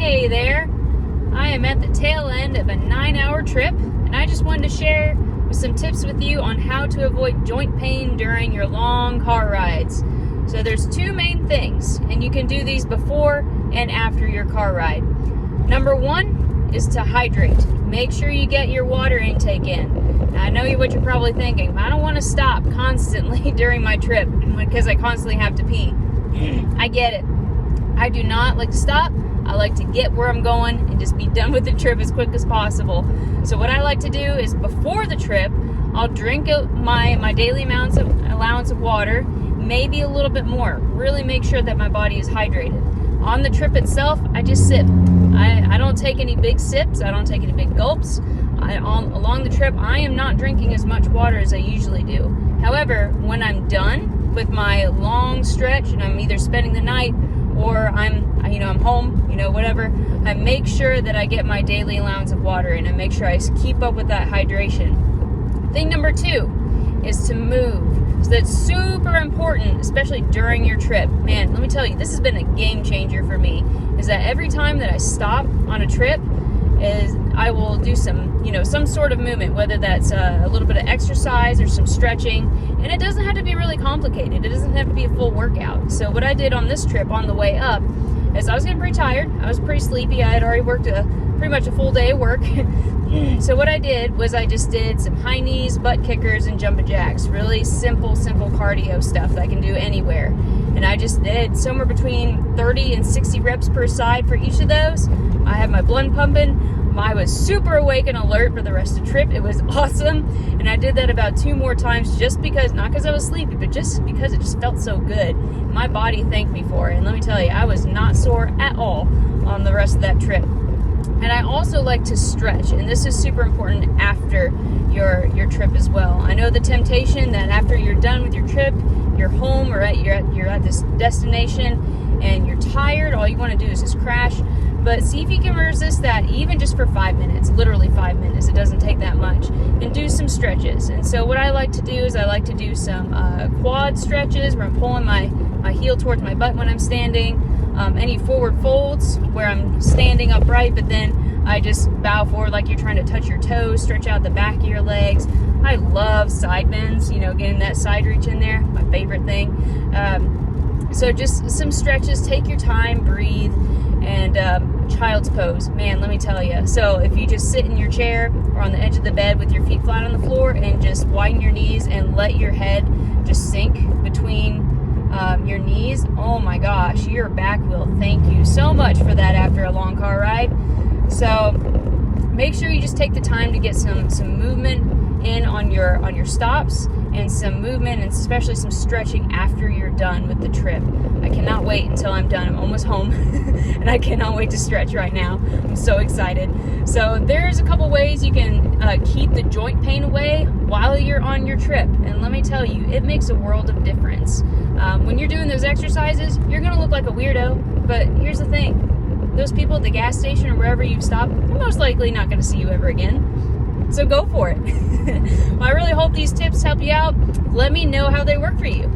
Hey there, I am at the tail end of a 9-hour trip, and I just wanted to share some tips with you on how to avoid joint pain during your long car rides. So there's two main things, and you can do these before and after your car ride. Number one is to hydrate. Make sure you get your water intake in. Now, I know what you're probably thinking, I don't want to stop constantly during my trip because I constantly have to pee. I get it. I do not like to stop. I like to get where I'm going and just be done with the trip as quick as possible. So what I like to do is before the trip, I'll drink my daily allowance of water, maybe a little bit more. Really make sure that my body is hydrated. On the trip itself, I just sip. I don't take any big sips. I don't take any big gulps. Along the trip, I am not drinking as much water as I usually do. However, when I'm done with my long stretch and I'm either spending the night or I'm home, whatever, I make sure that I get my daily allowance of water in and make sure I keep up with that hydration. Thing number two is to move. So that's super important, especially during your trip. Man, let me tell you, this has been a game changer for me, is that every time that I stop on a trip, I will do some sort of movement, whether that's a little bit of exercise or some stretching, and it doesn't have to be really complicated. It doesn't have to be a full workout. So what I did on this trip on the way up is I was getting pretty tired. I was pretty sleepy. I had already worked pretty much a full day of work. So what I did was I just did some high knees, butt kickers, and jumping jacks. Really simple cardio stuff that I can do anywhere. And I just did somewhere between 30 and 60 reps per side for each of those. I had my blood pumping. I was super awake and alert for the rest of the trip. It was awesome. And I did that about 2 more times just because, not because I was sleepy, but just because it just felt so good. My body thanked me for it. And let me tell you, I was not sore at all on the rest of that trip. And I also like to stretch, and this is super important after your trip as well. I know the temptation that after you're done with your trip, you're home or you're at this destination and you're tired, all you want to do is just crash. But see if you can resist that even just for 5 minutes, literally 5 minutes. It doesn't take that much. And do some stretches. And so what I like to do is I like to do some quad stretches where I'm pulling my heel towards my butt when I'm standing. Any forward folds where I'm standing upright, but then I just bow forward like you're trying to touch your toes, stretch out the back of your legs. I love side bends, getting that side reach in there, my favorite thing. So just some stretches, take your time, breathe, and child's pose. Man, let me tell you. So if you just sit in your chair or on the edge of the bed with your feet flat on the floor and just widen your knees and let your head just sink between your knees, oh my gosh, your back will thank you so much for that after a long car ride. So make sure you just take the time to get some movement in on your stops, and some movement and especially some stretching after you're done with the trip. I cannot wait until I'm done. I'm almost home and I cannot wait to stretch right now. I'm so excited. So there's a couple ways you can keep the joint pain away while you're on your trip, and let me tell you, it makes a world of difference. When you're doing those exercises, you're gonna look like a weirdo, but here's the thing, those people at the gas station or wherever you stop, they're most likely not gonna see you ever again. So go for it. Well, I really hope these tips help you out. Let me know how they work for you.